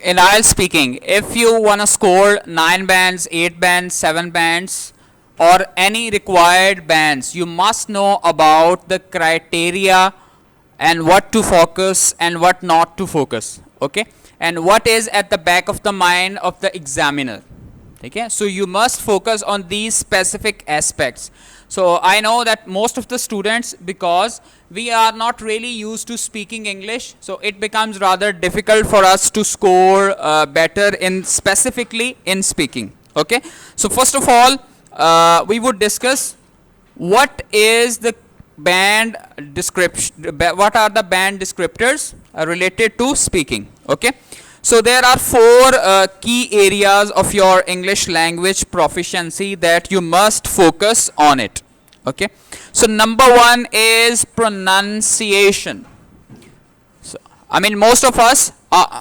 in IELTS speaking, if you want to score 9 bands, 8 bands, 7 bands, or any required bands, you must know about the criteria and what to focus and what not to focus. Okay, and what is at the back of the mind of the examiner. Okay, so you must focus on these specific aspects. So I know that most of the students, because we are not really used to speaking English, so it becomes rather difficult for us to score better in specifically in speaking. Okay, so first of all, we would discuss what is the band description, what are the band descriptors related to speaking. Okay, so there are 4 key areas of your English language proficiency that you must focus on it. Okay, so number 1 is pronunciation. So I mean, most of us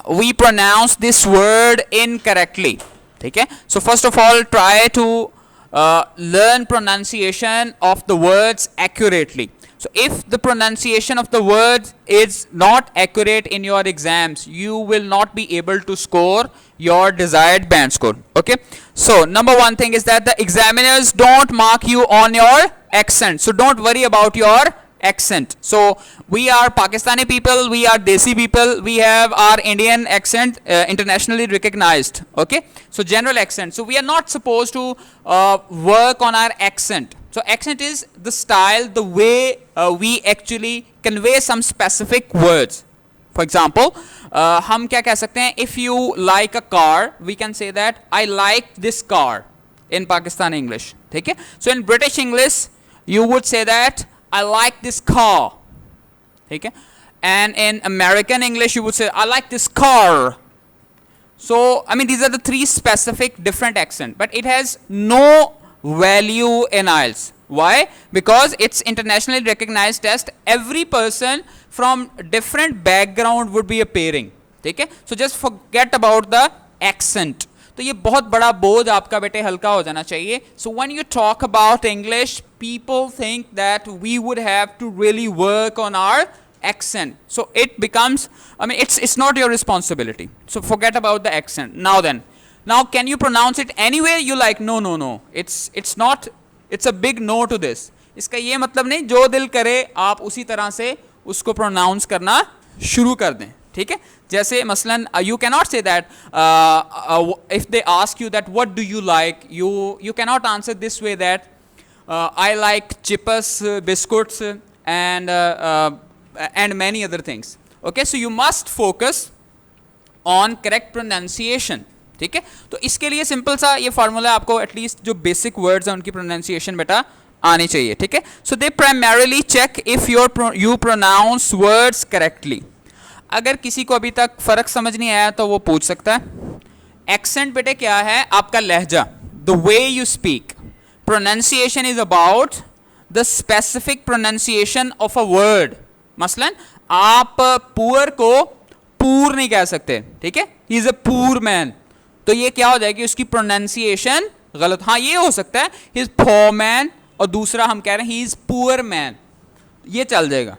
we pronounce this word incorrectly. Okay, so first of all, try to learn pronunciation of the words accurately. So if the pronunciation of the words is not accurate in your exams, you will not be able to score your desired band score. Okay, so number 1 thing is that the examiners don't mark you on your accent, so don't worry about your accent. So we are Pakistani people, we are Desi people, we have our Indian accent internationally recognized. Okay, so general accent, so we are not supposed to work on our accent. So accent is the style, the way we actually convey some specific words. For example, हम क्या कह सकते हैं, if you like a car, we can say that I like this car in Pakistani English. ठीक है, so in British English you would say that I like this car. ठीक है, and in American English you would say I like this car. So I mean, these are the 3 specific different accents, but it has no value in IELTS. Why? Because it's internationally recognized test. Every person from different background would be appearing. ठीक है, so just forget about the accent. तो ये बहुत बड़ा बोझ आपका बेटे हल्का हो जाना चाहिए. So when you talk about English, people think that we would have to really work on our accent. So it becomes, I mean, it's not your responsibility. So forget about the accent. Now can you pronounce it anywhere you like? No. It's not. It's a big no to this. इसका ये मतलब नहीं जो दिल करे आप उसी तरह से उसको प्रोनाउंस करना शुरू कर दें. ठीक है, जैसे मसलन you cannot say that if they ask you that what do you like, you cannot answer this way that I like chips, biscuits and many other things. Okay, so you must focus on correct pronunciation. ठीक है, तो इसके लिए simple सा ये formula आपको at least जो basic words हैं उनकी प्रोनाउंसिएशन बेटा आनी चाहिए. ठीक है, so they primarily check if you pronounce words correctly. अगर किसी को अभी तक फ़र्क समझ नहीं आया तो वो पूछ सकता है. एक्सेंट बेटे क्या है? आपका लहजा, the way you speak. Pronunciation is about the specific pronunciation of a word. मसलन आप पुअर को पूर नहीं कह सकते. ठीक है, he is a poor man, तो ये क्या हो जाएगी? उसकी प्रोनाउंसिएशन गलत. हाँ, ये हो सकता है ही इज पोअर मैन, और दूसरा हम कह रहे हैं ही इज पुअर मैन, ये चल जाएगा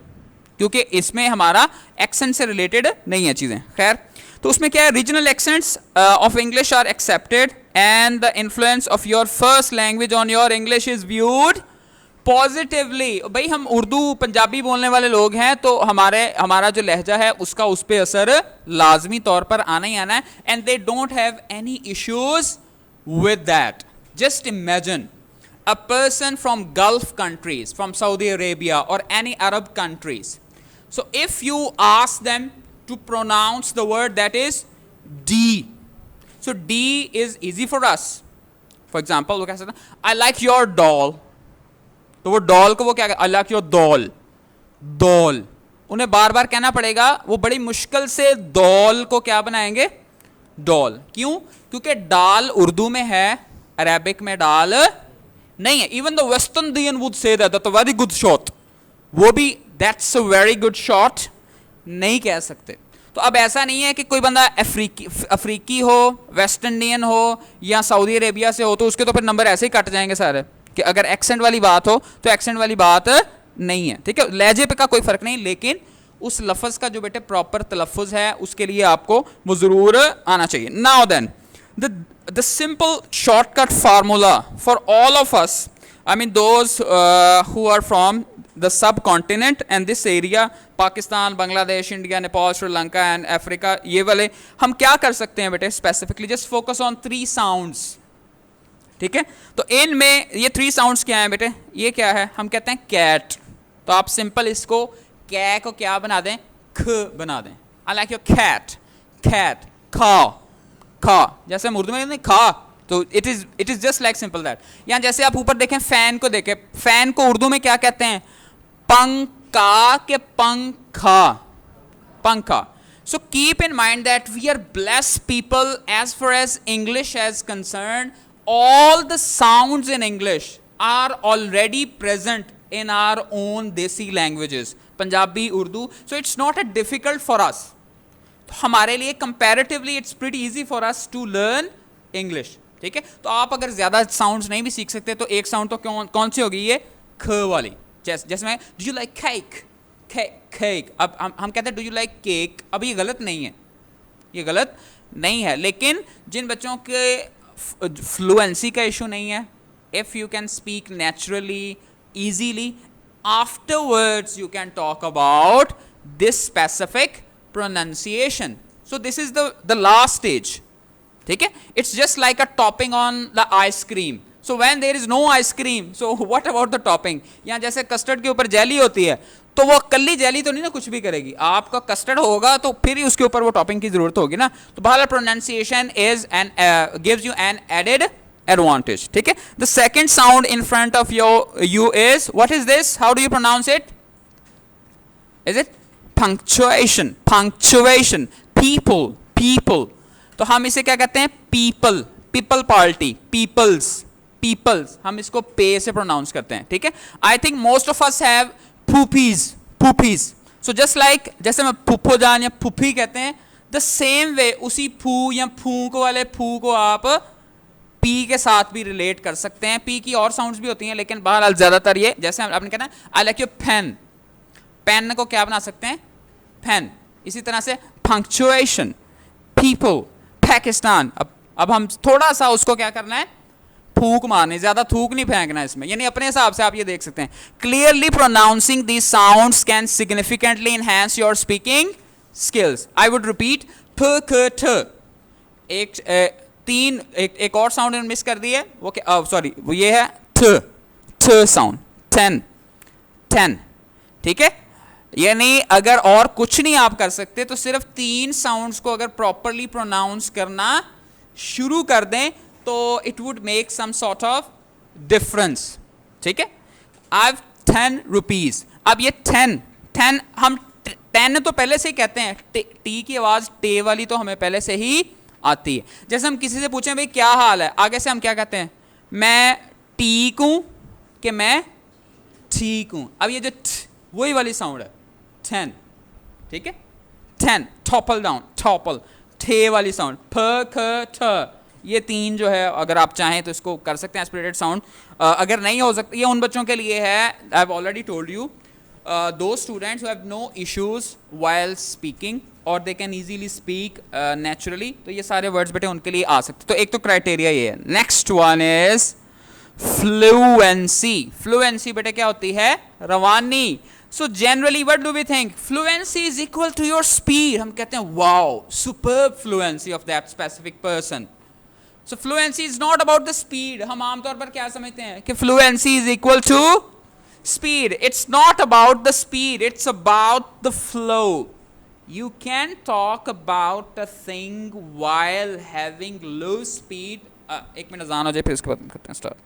क्योंकि इसमें हमारा एक्सेंट से रिलेटेड नहीं है चीज़ें. खैर, तो उसमें क्या है? Regional accents of English are accepted and the influence of your first language on your English is viewed positively. भाई हम उर्दू पंजाबी बोलने वाले लोग हैं तो हमारा जो लहजा है उसका उस पर असर लाजमी तौर पर आना ही आना है. And they don't have any issues with that. Just imagine a person from Gulf countries, from Saudi Arabia or any Arab countries. So if you ask them to pronounce the word that is D, so D is easy for us. For example, वो कह सकते हैं I like your doll. तो वो doll को वो क्या I like your doll. doll. उन्हें बार बार कहना पड़ेगा. वो बड़ी मुश्किल से doll को क्या बनाएंगे? doll. क्यों? क्योंकि डाल उर्दू में है, अरेबिक में डाल नहीं है. Even the western Indian would say that very good shot, वो भी that's a very good shot नहीं कह सकते. तो अब ऐसा नहीं है कि कोई बंदा अफ्रीकी हो, वेस्ट इंडियन हो या सऊदी अरेबिया से हो तो उसके तो फिर नंबर ऐसे ही कट जाएंगे सारे, कि अगर एक्सेंट वाली बात हो तो एक्सेंट वाली बात नहीं है. ठीक है, लहजे पे का कोई फर्क नहीं, लेकिन उस लफ्ज़ का जो बेटे प्रॉपर तलफ़ुज़ है उसके लिए आपको वो ज़रूर आना चाहिए. Now then the simple shortcut formula for all of us, I mean those who are from the subcontinent and this area, Pakistan, Bangladesh, India, Nepal, Sri Lanka and Africa, ये वाले हम क्या कर सकते हैं बेटे specifically? Just focus on 3 sounds. ठीक है, तो इनमें ये 3 साउंड्स क्या हैं बेटे? ये क्या है? हम कहते हैं कैट. तो आप सिंपल इसको कै को क्या बना दें? ख बना दें. I like your cat. Cat. खा. खा, जैसे हम उर्दू में नहीं खा, तो it is just like simple that. यहाँ जैसे आप ऊपर देखें, फैन को देखें, फैन को उर्दू में क्या कहते हैं? पंखा के पंखा. पंखा. So keep in mind that we are blessed people as far as English is concerned. All the sounds in English are already present in our own desi languages, Punjabi, Urdu. So it's not a difficult for us. तो हमारे लिए comparatively it's pretty easy for us to learn English. ठीक है, तो आप अगर ज़्यादा sounds नहीं भी सीख सकते तो एक साउंड तो कौन सी होगी? ये ख वाली. जैसे मैं do you like cake. Cake. अब हम कहते हैं डू यू लाइक केक. अब ये गलत नहीं है, ये गलत नहीं है. लेकिन जिन बच्चों के फ्लुएंसी का इशू नहीं है, if you can speak naturally, easily, afterwards you can talk about this specific pronunciation. So this is the last stage. ठीक है, it's just like a topping on the ice cream. So when there is no ice cream, so what about the topping? यहाँ जैसे custard के ऊपर jelly होती है, तो वो कल्ली जेली तो नहीं ना कुछ भी करेगी. आपका कस्टर्ड होगा तो फिर ही उसके ऊपर वो टॉपिंग की जरूरत होगी ना. तो बहरहाल pronunciation is an gives you an added advantage. ठीक है, the second sound in front of you is, what is this? How do you pronounce it? Is it punctuation? Punctuation. People. People. तो हम इसे क्या कहते हैं? people. people party. peoples. peoples. हम इसको पे से प्रोनाउंस करते हैं. ठीक है, I think most of us have poopies. poopies. So just like जैसे मैं फुफ्फो जान या फुफ्फी कहते हैं, the same way उसी फू या फूंक वाले फू को आप पी के साथ भी रिलेट कर सकते हैं. पी की और साउंड्स भी होती हैं, लेकिन बहरहाल ज़्यादातर ये, जैसे आपने कहना है I like your pen. Pen को क्या बना सकते हैं? पेन. इसी तरह से पंक्चुएशन, पीपल, पाकिस्तान. अब हम थोड़ा सा उसको क्या करना है? फूक मारनी. ज़्यादा थूक नहीं फेंकना इसमें, यानी अपने हिसाब से आप ये देख सकते हैं. Clearly pronouncing these sounds can significantly enhance your speaking skills. I would repeat, थ ख ठ. एक और साउंड मिस कर दी है, वो क्या? सॉरी, वो ये है थ साउंड. 10. ठीक है, यानी अगर और कुछ नहीं आप कर सकते तो सिर्फ 3 साउंड्स को अगर प्रॉपरली प्रोनाउंस करना शुरू कर दें तो it would make some sort of difference. ठीक है, आई 10 रुपीज. अब ये 10 हम 10 तो पहले से ही कहते हैं. टी की आवाज टे वाली तो हमें पहले से ही आती है. जैसे हम किसी से पूछें भाई क्या हाल है, आगे से हम क्या कहते हैं? मैं ठीक हूं कि मैं ठीक हूं. अब ये जो वही वाली साउंड है 10. ठीक है, 10. Topple down, topple. ठे वाली साउंड, फ ख ठ. ये 3 जो है अगर आप चाहें तो इसको कर सकते हैं एस्पिरेटेड साउंड. अगर नहीं हो सकता, ये उन बच्चों के लिए है, I have already told you, those students who have no issues while speaking or they can easily speak naturally, तो ये सारे words बेटे उनके लिए आ सकते. तो एक तो क्राइटेरिया ये है. Next one is fluency. Fluency बेटे क्या होती है? रवानी. So generally what do we think? Fluency is equal to your speed. हम कहते हैं wow, superb fluency of that specific person. So fluency is not about the speed. हम आमतौर पर क्या समझते हैं कि fluency is equal to speed. It's not about the speed, it's about the flow. You can talk about a thing while having low speed. एक minute जान हो जाए फिर उसके बाद करते हैं start.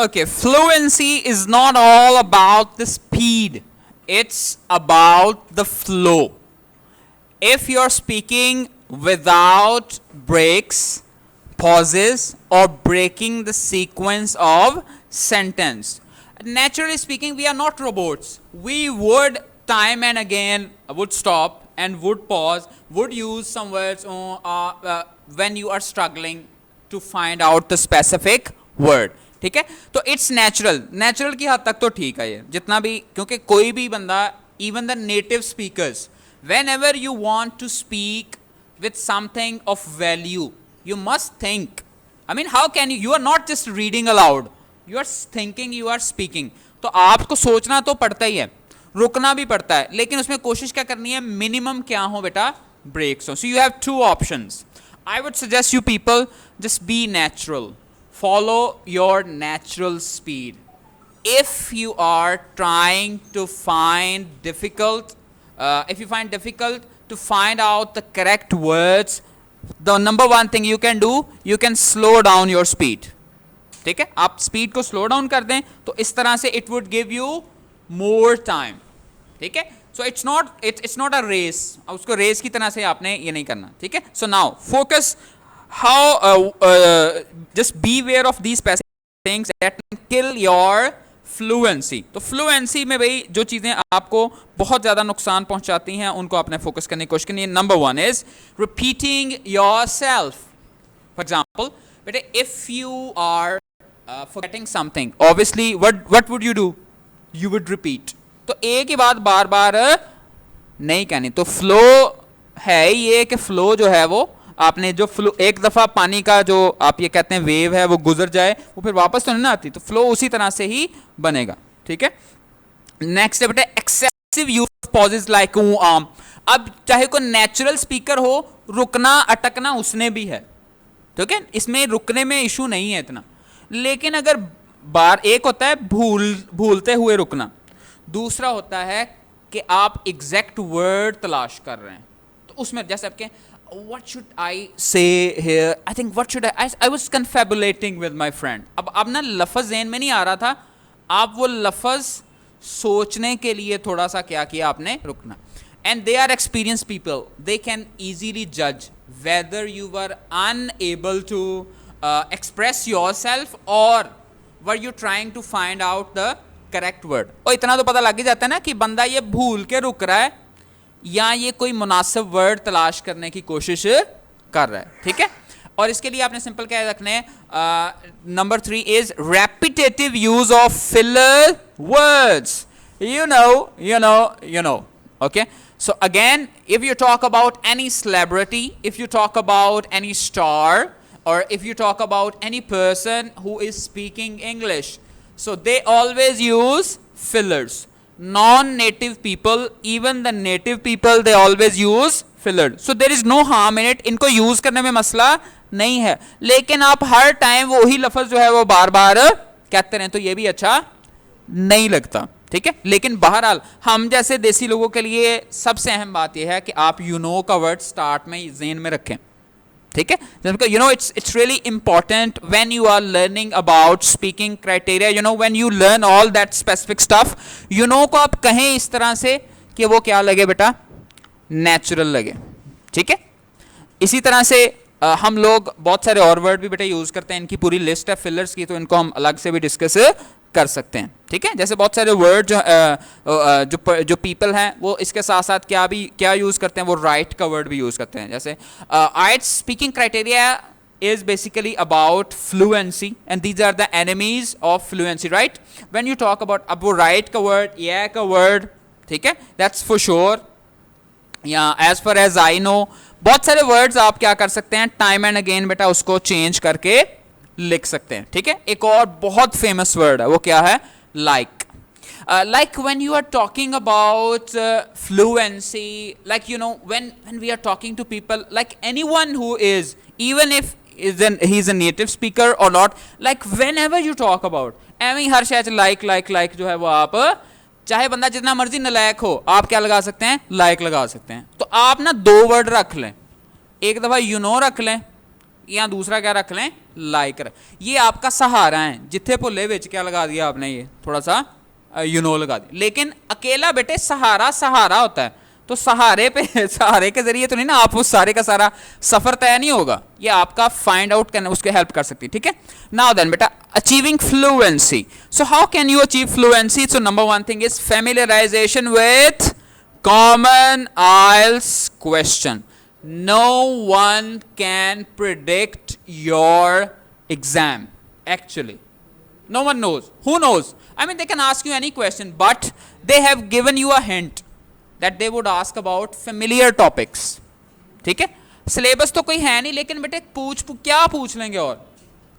Okay, fluency is not all about the speed. It's about the flow. If you're speaking without breaks, pauses, or breaking the sequence of sentence, naturally speaking, we are not robots. We would time and again would stop and would pause, would use some words when you are struggling to find out the specific word. ठीक है। तो it's natural, natural की हद तक तो ठीक है ये जितना भी, क्योंकि कोई भी बंदा, even the native speakers, whenever you want to speak with something of value, you must think, I mean how can you are not just reading aloud, you are thinking, you are speaking. तो आपको सोचना तो पड़ता ही है, रुकना भी पड़ता है, लेकिन उसमें कोशिश क्या करनी है, मिनिमम क्या हो बेटा, ब्रेक्स हो। So you have two options. I would suggest you people, just be natural, follow your natural speed. If you are trying to find difficult, if you find difficult to find out the correct words, the number one thing you can do, you can slow down your speed. ठीक है, आप speed को slow down कर दें तो इस तरह से it would give you more time. ठीक है, so it's not a race, उसको रेस की तरह से आपने ये नहीं करना। ठीक है, so now focus, how just be aware of these things that can kill your fluency. तो fluency में भाई जो चीज़ें आपको बहुत ज़्यादा नुकसान पहुंचाती हैं उनको आपने फोकस करने की कोशिश करनी है। Number one is repeating yourself. For example, बेटे if you are forgetting something, obviously what would you do? You would repeat. तो एक ही बात बार बार नहीं कहनी। तो फ्लो है ये कि फ्लो जो है वो आपने जो फ्लो, एक दफ़ा पानी का जो आप ये कहते हैं वेव है वो गुजर जाए, वो फिर वापस तो नहीं ना आती, तो फ्लो उसी तरह से ही बनेगा। ठीक है, नेक्स्ट है बेटा excessive use of pauses like um. अब चाहे कोई नेचुरल स्पीकर हो, रुकना अटकना उसने भी है, ठीक है, इसमें रुकने में इशू नहीं है इतना। लेकिन अगर बार, एक होता है भूलते हुए रुकना, दूसरा होता है कि आप एग्जैक्ट वर्ड तलाश कर रहे हैं, तो उसमें जैसे आपके what should I say here, I think what should I was confabulating with my friend। अब ना लफ्ज़ ज़हन में नहीं आ रहा था, आप वो लफ्ज़ सोचने के लिए थोड़ा सा क्या किया आपने, रुकना। and they are experienced people, they can easily judge whether you were unable to express yourself or were you trying to find out the correct word। और इतना तो पता लग ही जाता है ना कि बंदा ये भूल के रुक रहा है या ये कोई मुनासिब वर्ड तलाश करने की कोशिश कर रहा है। ठीक है, और इसके लिए आपने सिंपल क्या रखने हैं, number 3 is repetitive use of filler words. you know, okay, so again, if you talk about any celebrity, if you talk about any star, or if you talk about any person who is speaking English, so they always use fillers. Non-native people, even the native people, they always use filler, so there is no harm in it। इनको use करने में मसला नहीं है, लेकिन आप हर time वही लफ्ज जो है वो बार बार कहते रहें तो ये भी अच्छा नहीं लगता। ठीक है, लेकिन बहरहाल हम जैसे देसी लोगों के लिए सबसे अहम बात यह है कि आप यू नो का वर्ड स्टार्ट में ज़हन में रखें। ठीक है, you know, it's really important when you are learning about speaking criteria, you know, when you learn all that specific stuff, you know को आप कहें इस तरह से कि वो क्या लगे बेटा, नेचुरल लगे। ठीक है, इसी तरह से हम लोग बहुत सारे और वर्ड भी बेटा यूज़ करते हैं, इनकी पूरी लिस्ट है फिलर्स की, तो इनको हम अलग से भी डिस्कस कर सकते हैं। ठीक है, जैसे बहुत सारे वर्ड जो पीपल हैं वो इसके साथ साथ क्या यूज़ करते हैं, वो राइट का वर्ड भी यूज़ करते हैं। जैसे IELTS speaking criteria is basically about fluency and these are the enemies of fluency, right? When you talk about अब वो right का word, yeah का word, ठीक है, that's for sure। या as far as I know, बहुत सारे words आप क्या कर सकते हैं, time and again बेटा उसको change करके लिख सकते हैं। ठीक है, एक और बहुत फेमस वर्ड है, वो क्या है, like। Like when you are talking about fluency, like you know, when we are talking to people, like anyone who is, even if he's a native speaker or not, like whenever you talk about, एवं हर शायद like जो है वो आप, चाहे बंदा जितना मर्जी नलायक हो, आप क्या लगा सकते हैं, like लगा सकते हैं। तो आप ना 2 वर्ड रख लें, एक दफ़ा you know रख लें या दूसरा क्या रख लें, like। ये आपका सहारा है, जिथे भुले विच क्या लगा दिया आपने, ये थोड़ा सा you know लगा दिया। लेकिन अकेला बेटे सहारा होता है, तो सहारे के जरिए तो नहीं ना, आप उस सारे का सारा सफर तय नहीं होगा, ये आपका फाइंड आउट करने उसके हेल्प कर सकती है। ठीक है, नाउ देन बेटा achieving fluency. So how can you achieve fluency? So number 1 thing is familiarisation with common IELTS question. No one can predict your exam actually, No one knows. Who knows? I mean, they can ask you any question, but they have given you a hint that they would ask about familiar topics. ठीक है, syllabus तो कोई है नहीं, लेकिन बेटे क्या पूछ लेंगे और,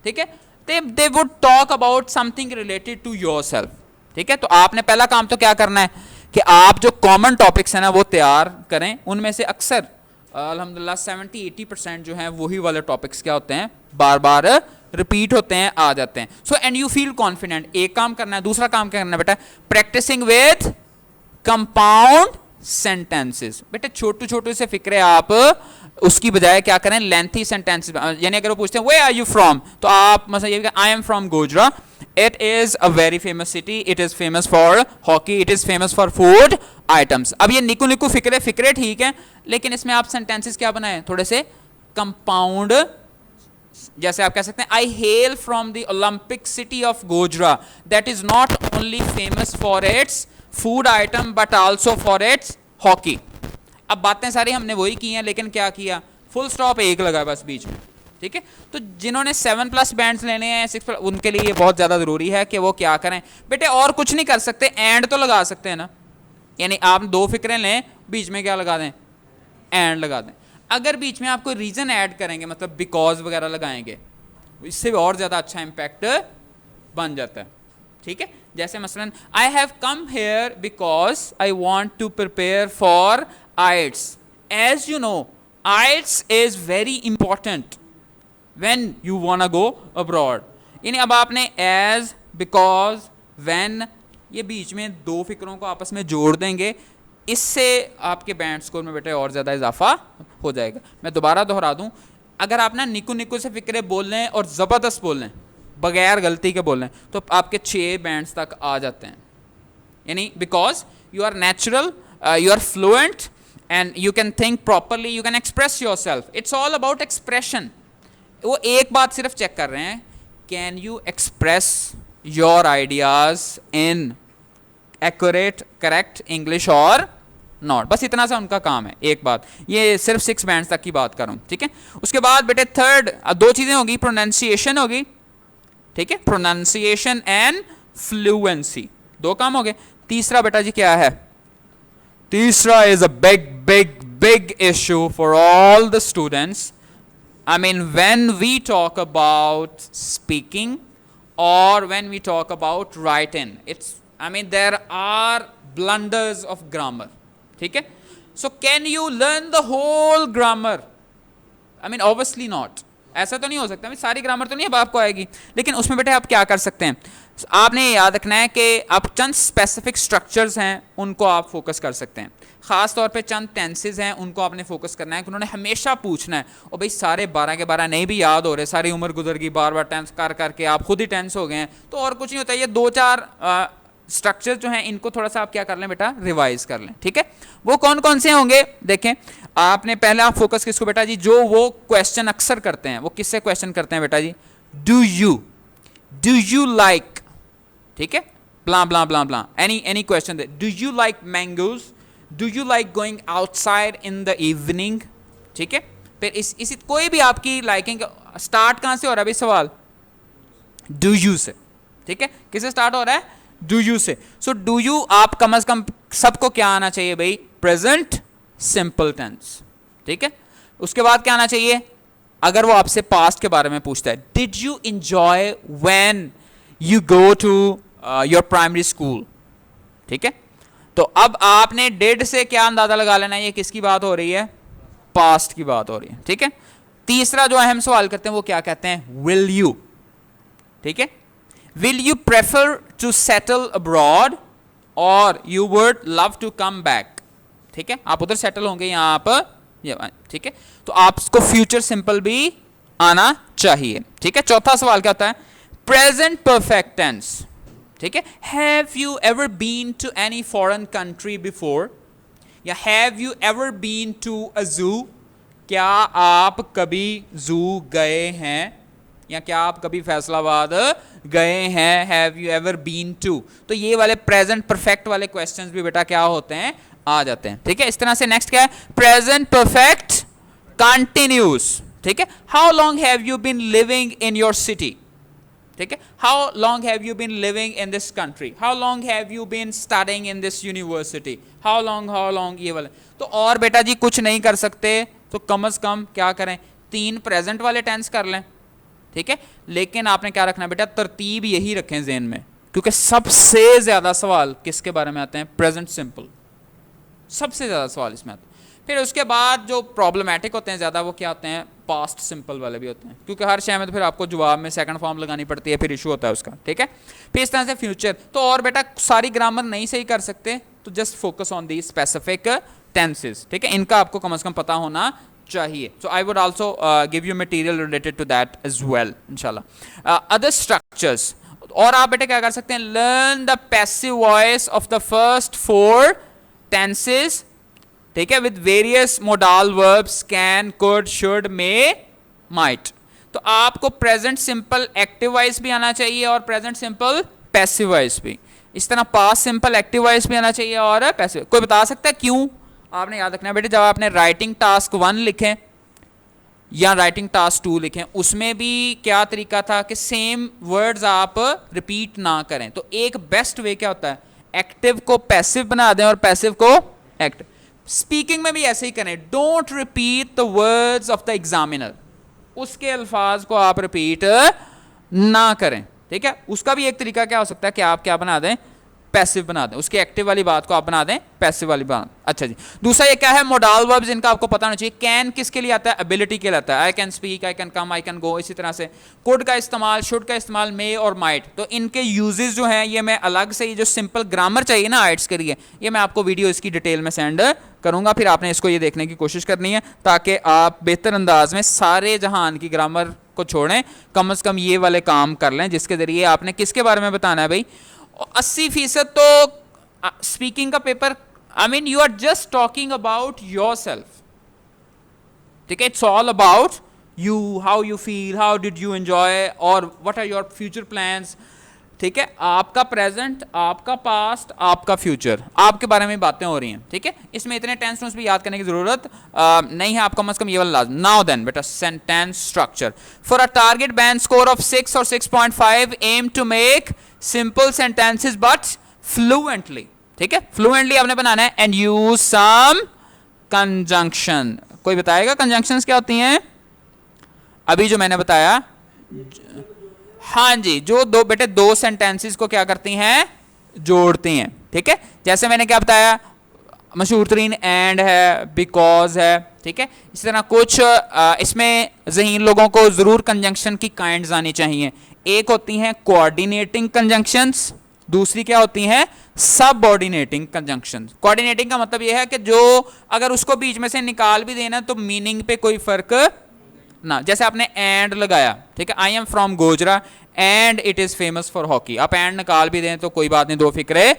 ठीक है, they would talk about something related to yourself. ठीक है, तो आपने पहला काम तो क्या करना है कि आप जो कॉमन टॉपिक्स है ना वो तैयार करें. उनमें से अक्सर अल्हम्दुलिल्लाह 70-80% जो हैं वही वाले टॉपिक्स क्या होते हैं, बार बार रिपीट होते हैं, आ जाते हैं. So and you feel confident. एक काम करना है. दूसरा काम क्या करना है बेटा, प्रैक्टिसिंग विद कंपाउंड सेंटेंसेस. बेटे छोटे छोटे से फिक्रे आप उसकी बजाय क्या करें, लेंथी सेंटेंसेस. यानी अगर वो पूछते हैं वेयर आर यू फ्रॉम, तो आप मतलब ये आई am from Gojra, it is a very famous city, it is famous for hockey, it is famous for food items. अब ये निकू निकू फिक्रे ठीक है, लेकिन इसमें आप सेंटेंसेस क्या बनाए, थोड़े से कंपाउंड. जैसे आप कह सकते हैं I hail from the Olympic city of Gojra that is not only famous for its food item but also for its hockey. अब बातें सारी हमने वही की हैं, लेकिन क्या किया, फुल स्टॉप एक लगा बस बीच में. ठीक है, तो जिन्होंने 7+ बैंड्स लेने हैं 6+, उनके लिए ये बहुत ज़्यादा ज़रूरी है कि वो क्या करें बेटे, और कुछ नहीं कर सकते, एंड तो लगा सकते हैं ना. यानी आप 2 फिक्रें लें, बीच में क्या लगा दें, एंड लगा दें. अगर बीच में आप कोई रीज़न ऐड करेंगे, मतलब बिकॉज वगैरह लगाएंगे, इससे भी और ज़्यादा अच्छा इम्पैक्ट बन जाता है. ठीक है, जैसे मसलन I have come here because I want to prepare for IELTS. As you know, IELTS is very important when you wanna go abroad. यानी अब आपने as, because, when ये बीच में 2 फिक्रों को आपस में जोड़ देंगे, इससे आपके बैंड स्कोर में बेटे और ज़्यादा इजाफा हो जाएगा. मैं दोबारा दोहरा दूँ, अगर आप ना निकू निकू से फिक्रे बोल लें और ज़बरदस्त बोल लें, बगैर गलती के बोल लें, तो आपके 6 बैंड्स तक आ जाते हैं. यानी because you are natural, you are fluent and you can think properly, you can express yourself. It's all about expression. वो एक बात सिर्फ चेक कर रहे हैं, can you express your ideas in accurate, correct English or not. बस इतना सा उनका काम है. एक बात, ये सिर्फ 6 बैंड्स तक की बात कर रहा हूँ. ठीक है, उसके बाद बेटे थर्ड 2 चीज़ें होगी, प्रोनाउंसिएशन होगी. ठीक है, प्रोनाउंसिएशन एंड फ्लुएंसी, 2 काम हो गए. तीसरा बेटा जी क्या है, तीसरा is a big issue for all the students. I mean, when we talk about speaking or when we talk about writing, there are blunders of grammar. ठीक है, so can you learn the whole grammar? I mean, obviously not. ऐसा तो नहीं हो सकता, सारी grammar तो नहीं अब आपको आएगी, लेकिन उसमें बेटे आप क्या कर सकते हैं, आपने याद रखना है कि आप चंद स्पेसिफिक स्ट्रक्चर्स हैं उनको आप फोकस कर सकते हैं. ख़ास तौर पे चंद टेंसेस हैं उनको आपने फोकस करना है कि उन्होंने हमेशा पूछना है. और भाई सारे 12 के 12 नहीं भी याद हो रहे, सारी उम्र गुजर गई, बार बार टेंस कर करके आप खुद ही टेंस हो गए हैं, तो और कुछ नहीं होता. ये 2-4 स्ट्रक्चर जो हैं इनको थोड़ा सा आप क्या कर लें बेटा, रिवाइज कर लें. ठीक है, वो कौन कौन से होंगे देखें. आपने पहले आप फोकस किसको बेटा जी, जो वो क्वेश्चन अक्सर करते हैं, वो किससे क्वेश्चन करते हैं बेटा जी, डू यू लाइक, ठीक है, blah blah blah blah, any question they, do you like mangoes, do you like going outside in the evening. ठीक है, फिर इसी कोई भी आपकी लाइकिंग स्टार्ट कहाँ से हो रहा है भाई सवाल, डू यू से. ठीक है, किससे स्टार्ट हो रहा है, डू यू से. सो डू यू आप कम से कम सबको क्या आना चाहिए भाई, प्रेजेंट सिंपल टेंस. ठीक है, उसके बाद क्या आना चाहिए, अगर वो आपसे पास्ट के बारे में पूछता है, did you enjoy when you go to your primary school. ठीक है, तो अब आपने डिड से क्या अंदाजा लगा लेना है, ये किसकी बात हो रही है, पास्ट की बात हो रही है. ठीक है, तीसरा जो अहम सवाल करते हैं वो क्या कहते हैं, विल यू. ठीक है, will you prefer to settle abroad और you would love to come back. ठीक है, आप उधर सेटल होंगे, यहाँ आप. ठीक है, तो आपको फ्यूचर सिंपल भी आना चाहिए. ठीक है, चौथा सवाल क्या होता है, प्रेजेंट परफेक्ट टेंस. ठीक है, have you ever been to any foreign country before, या have you ever been to a zoo, क्या आप कभी जू गए हैं, या क्या आप कभी फैसलाबाद गए हैं, have you ever been to. तो ये वाले प्रेजेंट परफेक्ट वाले क्वेश्चंस भी बेटा क्या होते हैं, आ जाते हैं. ठीक है, इस तरह से नेक्स्ट क्या है, प्रेजेंट परफेक्ट कंटिन्यूस. ठीक है, how long have you been living in your city. ठीक है, how long have you been living in this country, how long have you been studying in this university, how long, ये वाले। तो और बेटा जी कुछ नहीं कर सकते तो कम से कम क्या करें, 3 प्रेजेंट वाले टेंस कर लें, ठीक है। लेकिन आपने क्या रखना बेटा, तरतीब यही रखें ज़हन में, क्योंकि सबसे ज़्यादा सवाल किसके बारे में आते हैं, प्रेजेंट सिंपल, सबसे ज़्यादा सवाल इसमें आते हैं। फिर उसके बाद जो प्रॉब्लमेटिक होते हैं ज़्यादा, वो क्या होते हैं, पास्ट सिंपल वाले भी होते हैं, क्योंकि हर शय में तो फिर आपको जवाब में सेकंड फॉर्म लगानी पड़ती है, फिर इशू होता है उसका, ठीक है। फिर इस तरह से फ्यूचर। तो और बेटा सारी ग्रामर नहीं सही कर सकते तो just focus on the specific tenses, ठीक है, इनका आपको कम से कम पता होना चाहिए। So I would also give you material related to that as well इंशाल्लाह। अदर स्ट्रक्चर्स, और आप बेटे क्या कर सकते हैं, learn the passive voice of the first 4 tenses, ठीक है, with various modal verbs can, could, should, may, might. तो आपको प्रेजेंट सिंपल एक्टिव वॉइस भी आना चाहिए और प्रेजेंट सिंपल पैसिव वॉइस भी, इस तरह पास्ट सिंपल एक्टिव वॉइस भी आना चाहिए और पैसिव। कोई बता सकता है क्यों? आपने याद रखना है बेटे, जब आपने राइटिंग टास्क 1 लिखें या राइटिंग टास्क 2 लिखें, उसमें भी क्या तरीका था कि सेम वर्ड्स आप रिपीट ना करें। तो एक बेस्ट वे क्या होता है, एक्टिव को पैसिव बना दें और पैसिव को एक्टिव। स्पीकिंग में भी ऐसे ही करें, don't repeat the words of the examiner, उसके अल्फाज को आप रिपीट ना करें, ठीक है। उसका भी एक तरीका क्या हो सकता है कि आप क्या बना दें, पैसिव बना दें, उसकी एक्टिव वाली बात को आप बना दें पैसिव वाली बात। अच्छा जी, दूसरा ये क्या है, मोडाल वर्ब्स, इनका आपको पता होना चाहिए। कैन किसके लिए आता है, एबिलिटी के लिए आता है, I can speak, I can come, I can go. इसी तरह से कुड का इस्तेमाल, शुड का इस्तेमाल, मे और माइट, तो इनके यूजेस जो हैं ये मैं अलग से, ये जो सिंपल ग्रामर चाहिए ना आइट्स के लिए, ये मैं आपको वीडियो इसकी डिटेल में सेंड करूंगा, फिर आपने इसको ये देखने की कोशिश करनी है ताकि आप बेहतर अंदाज में सारे जहान की ग्रामर को छोड़ें, कम से कम ये वाले काम कर लें, जिसके जरिए आपने किसके बारे में बताना है भाई, 80% तो स्पीकिंग का paper, I mean you are just talking about yourself, ठीक है, it's all about you, how you feel, how did you enjoy, और what are your future plans, ठीक है। आपका प्रेजेंट, आपका पास्ट, आपका फ्यूचर, आपके बारे में बातें हो रही हैं, ठीक है। इसमें इतने टेंस भी याद करने की जरूरत नहीं है, आपको कम से कम ये वाला लाजम। नाउ देन बेटा, sentence structure for a target band score of 6 और 6.5, aim to make simple sentences but fluently, ठीक है, फ्लुएंटली आपने बनाना है, एंड यूज सम कंजंक्शन। कोई बताएगा कंजंक्शंस क्या होती हैं? अभी जो मैंने बताया, हाँ जी, जो दो सेंटेंसेस को क्या करती हैं, जोड़ती हैं, ठीक है। जैसे मैंने क्या बताया, मशहूर तरीन एंड है, बिकॉज है, ठीक है। इसी तरह कुछ इसमें ज़हीन लोगों को जरूर कंजंक्शन की काइंड्स आनी चाहिए। एक होती हैं कोऑर्डिनेटिंग कंजंक्शंस, दूसरी क्या होती हैं, सबऑर्डिनेटिंग कंजंक्शंस। कोऑर्डिनेटिंग का मतलब यह है कि जो अगर उसको बीच में से निकाल भी देना तो मीनिंग पे कोई फर्क ना, जैसे आपने एंड लगाया, ठीक है, आई am from Gojra and it is famous for hockey, आप एंड निकाल भी दें तो कोई बात नहीं, 2 फिक्रे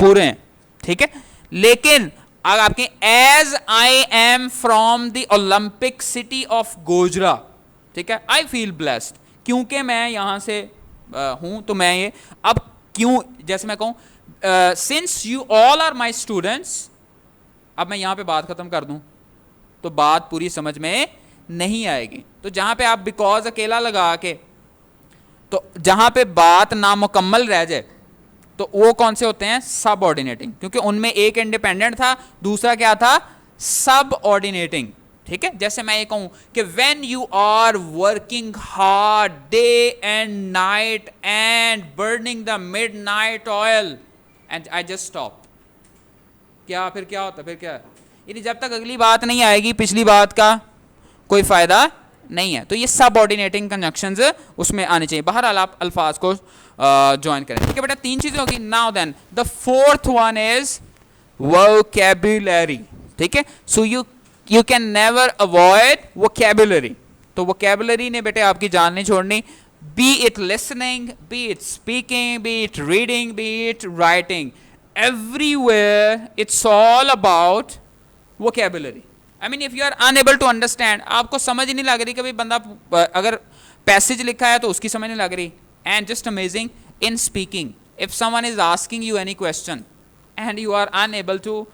पूरे हैं, ठीक है। लेकिन अगर आपके as I am from the Olympic city of Gojra, ठीक है, आई फील ब्लेस्ड, क्योंकि मैं यहां से हूं तो मैं ये, अब क्यों, जैसे मैं कहूं since you all are my students, अब मैं यहां पे बात खत्म कर दूं तो बात पूरी समझ में नहीं आएगी। तो जहां पे आप बिकॉज अकेला लगा के, तो जहां पे बात नामुकम्मल रह जाए तो वो कौन से होते हैं, सबऑर्डिनेटिंग, क्योंकि उनमें एक इंडिपेंडेंट था, दूसरा क्या था, सबऑर्डिनेटिंग, ठीक है। जैसे मैं ये कहूं कि when you are working hard day and night and burning the midnight oil and I just stop, क्या फिर क्या होता, फिर क्या, यानी जब तक अगली बात नहीं आएगी पिछली बात का कोई फायदा नहीं है। तो ये सबऑर्डिनेटिंग कंजंक्शंस उसमें आने चाहिए। बहरहाल आप अल्फाज को ज्वाइन करें, ठीक है बेटा, 3 चीजें होगी। Now then the fourth one is vocabulary, ठीक है। So you can never avoid vocabulary. तो वोकैबुलरी ने बेटे आपकी जान नहीं छोड़नी, be it listening, be it speaking, be it reading, be it writing, everywhere it's all about vocabulary. I mean if you are unable to understand, आपको समझ नहीं लग रही कि भाई बंदा अगर पैसेज लिखा है तो उसकी समझ नहीं लग रही, and just amazing in speaking, if someone is asking you any question and you are unable to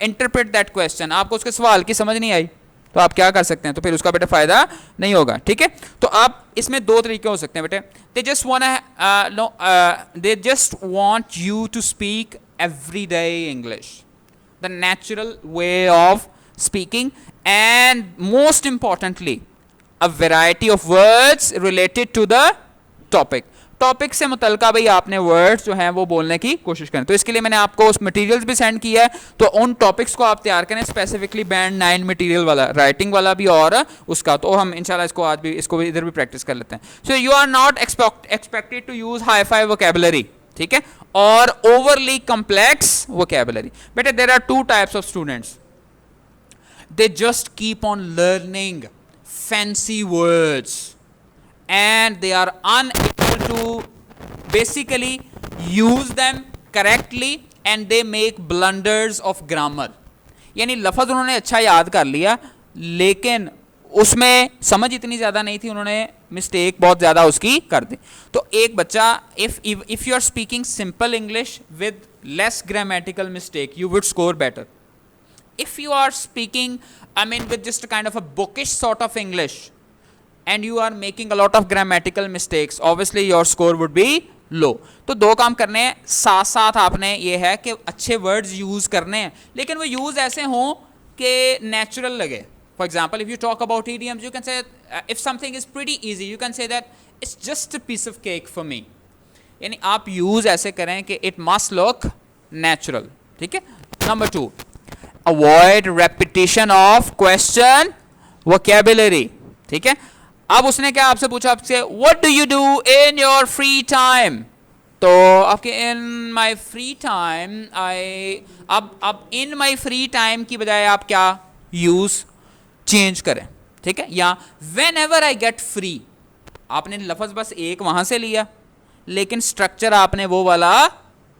interpret that question, आपको उसके सवाल की समझ नहीं आई तो आप क्या कर सकते हैं, तो फिर उसका बेटा फायदा नहीं होगा, ठीक है। तो आप इसमें दो तरीके हो सकते हैं बेटे, they just want you to speak everyday English, the natural way of speaking, and most importantly a variety of words related to the topic. Topic से मुतलका भाई आपने वर्ड्स जो हैं वो बोलने की कोशिश करें। तो इसके लिए मैंने आपको उस मटेरियल्स भी सेंड किया है, तो उन टॉपिक्स को आप तैयार करें, स्पेसिफिकली बैंड 9 मटेरियल वाला, राइटिंग वाला भी और उसका। तो हम इंशाल्लाह इसको आज भी इसको भी इधर भी प्रैक्टिस कर लेते हैं। So you are not expected to use hi fi vocabulary, ठीक है, और ओवरली कॉम्प्लेक्स वोकैबुलरी। बेटे there are two types of students, they just keep on learning fancy words and they are unable to basically use them correctly and they make blunders of grammar. यानी लफ्ज़ उन्होंने अच्छा याद कर लिया लेकिन उसमें समझ इतनी ज़्यादा नहीं थी, उन्होंने मिस्टेक बहुत ज़्यादा उसकी कर दी। तो एक बच्चा if you are speaking simple English with less grammatical mistake you would score better. If you are speaking, I mean, with just a kind of a bookish sort of English and you are making a lot of grammatical mistakes, obviously your score would be low. तो दो काम करने हैं, साथ साथ आपने ये है कि अच्छे words use करने हैं लेकिन वो use ऐसे हों कि natural लगे. For example, if you talk about idioms, you can say if something is pretty easy, you can say that it's just a piece of cake for me. यानी आप use ऐसे करें कि it must look natural, ठीक है। Number 2, avoid repetition of question vocabulary, ठीक है। अब उसने क्या आपसे पूछा, आपसे what do you do in your free time, तो आपके in my free time अब in my free time की बजाय आप क्या यूज चेंज करें, ठीक है। या whenever I get free, आपने लफ्ज बस एक वहां से लिया लेकिन स्ट्रक्चर आपने वो वाला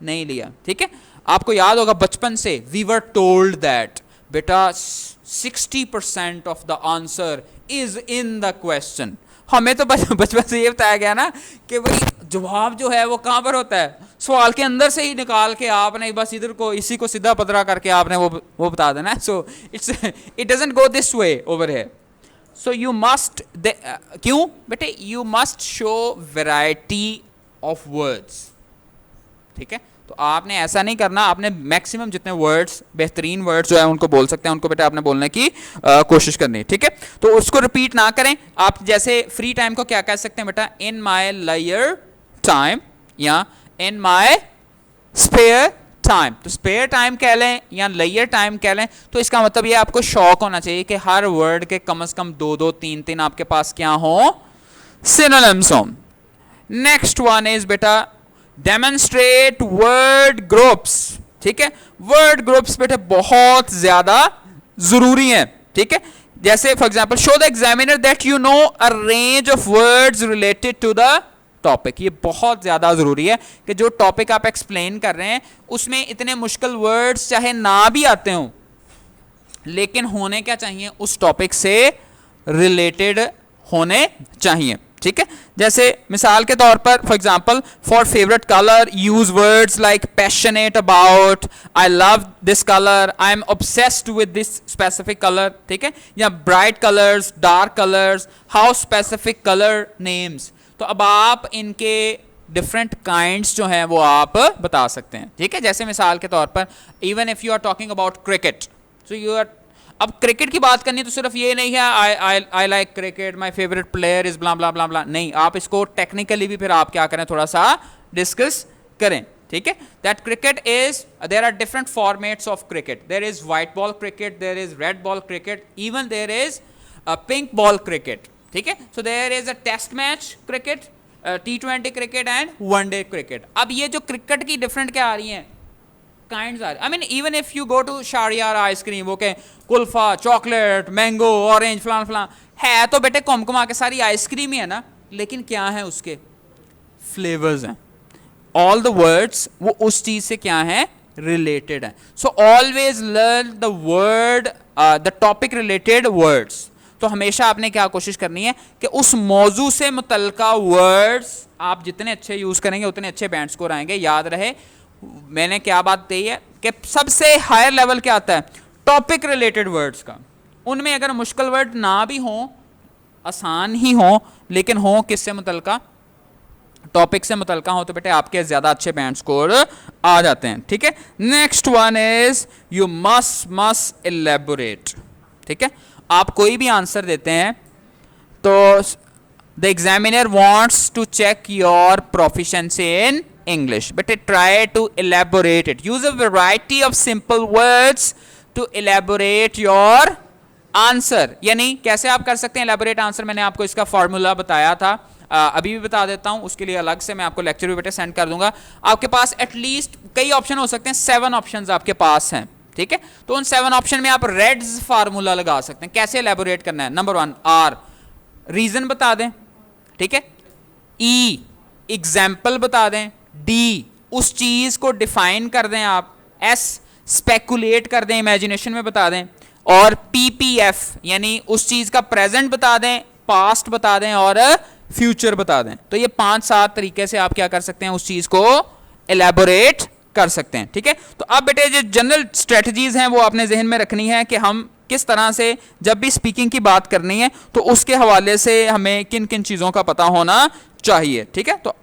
नहीं लिया, ठीक है। आपको याद होगा बचपन से वी वर टोल्ड दैट बेटा 60% of the answer is in the question. हमें तो बचपन से ये बताया गया ना कि भाई जवाब जो है वो कहाँ पर होता है, सवाल के अंदर से ही निकाल के आपने बस इधर को इसी को सीधा पतरा करके आपने वो बता देना है। So it doesn't go this way over here. So you must क्यों बेटे, you must show variety of words, ठीक है। तो आपने ऐसा नहीं करना, आपने मैक्सिमम जितने वर्ड्स बेहतरीन वर्ड्स जो है उनको बोल सकते हैं उनको बेटा आपने बोलने की कोशिश करनी है, ठीक है। तो उसको रिपीट ना करें। आप जैसे फ्री टाइम को क्या कह सकते हैं बेटा, इन माई लेयर टाइम या इन माई स्पेयर टाइम। तो स्पेयर टाइम कह लें या लेयर टाइम कह लें, तो इसका मतलब ये आपको शौक होना चाहिए कि हर वर्ड के कम से कम 2-2 3-3 आपके पास क्या हो, सिनोनिम्स हो। नेक्स्ट वन इज बेटा डेमोन्स्ट्रेट वर्ड ग्रुप्स, ठीक है। वर्ड ग्रुप्स बेटे बहुत ज्यादा जरूरी हैं, ठीक है। जैसे for example show the examiner that you know a range of words related to the topic. ये बहुत ज्यादा जरूरी है कि जो टॉपिक आप एक्सप्लेन कर रहे हैं उसमें इतने मुश्किल वर्ड्स चाहे ना भी आते हों लेकिन होने क्या चाहिए, उस टॉपिक से रिलेटेड होने चाहिए, ठीक है। जैसे मिसाल के तौर पर for example for favourite colour use words like passionate about, I love this colour, I am obsessed with this specific colour, ठीक है। या bright colours, dark colours, how specific colour names. तो अब आप इनके डिफरेंट काइंड्स जो हैं वो आप बता सकते हैं, ठीक है। जैसे मिसाल के तौर पर even if you are talking about cricket, so you are, अब क्रिकेट की बात करनी तो सिर्फ ये नहीं है I like cricket, my favourite player is blah blah blah blah, नहीं, आप इसको टेक्निकली भी फिर आप क्या करें, थोड़ा सा डिस्कस करें, ठीक है। That cricket is, there are different formats of cricket, there is white ball cricket, there is red ball cricket, even there is pink ball cricket, ठीक है। So there is a test match cricket, T20 cricket and one day cricket. अब ये जो cricket की different क्या आ रही हैं kinds आ रही, I mean even if you go to Shahriyar ice cream, okay, कुल्फा, चॉकलेट, मैंगो, ऑरेंज, फलान फलान, है तो बेटे घुम घुमा के सारी आइसक्रीम ही है ना, लेकिन क्या है उसके फ्लेवर्स हैं। ऑल द वर्ड्स वो उस चीज से क्या है, रिलेटेड है। So always learn the word, the topic related words. तो हमेशा आपने क्या कोशिश करनी है कि उस मौजू से मुतल्लिका वर्ड्स आप जितने अच्छे यूज करेंगे उतने अच्छे बैंड स्कोर आएंगे। याद रहे मैंने क्या बात कही है कि सबसे हायर लेवल क्या आता है, टॉपिक रिलेटेड वर्ड्स का। उनमें अगर मुश्किल वर्ड ना भी हो, आसान ही हो, लेकिन हो किससे मुतलका, टॉपिक से मुतलका हो, तो बेटे आपके ज्यादा अच्छे बैंड स्कोर आ जाते हैं। ठीक है, next one is you must elaborate. ठीक है, आप कोई भी आंसर देते हैं तो the examiner wants to check your proficiency in English, but try to elaborate it, use a variety of simple words to elaborate your answer. यानी कैसे आप कर सकते हैं इलेबोरेट आंसर, मैंने आपको इसका फॉर्मूला बताया था, अभी भी बता देता हूं, उसके लिए अलग से मैं आपको लेक्चर भी बेटे सेंड कर दूंगा। आपके पास एटलीस्ट कई ऑप्शन हो सकते हैं, 7 ऑप्शंस आपके पास हैं। ठीक है, तो उन 7 ऑप्शन में आप रेड्स फार्मूला लगा सकते हैं। कैसे इलेबोरेट करना है, नंबर 1 आर रीजन बता दें, ठीक है, ई एग्जाम्पल बता दें, डी उस चीज को डिफाइन कर दें आप, एस स्पेकुलेट कर दें, इमेजिनेशन में बता दें, और पीपीएफ यानी उस चीज का प्रेजेंट बता दें, पास्ट बता दें और फ्यूचर बता दें। तो ये 5-7 तरीके से आप क्या कर सकते हैं, उस चीज को एलैबोरेट कर सकते हैं। ठीक है, तो अब बेटे जो जनरल स्ट्रेटजीज हैं वो आपने जहन में रखनी है कि हम किस तरह से जब भी स्पीकिंग की बात करनी है तो उसके हवाले से हमें किन किन चीजों का पता होना चाहिए। ठीक है, तो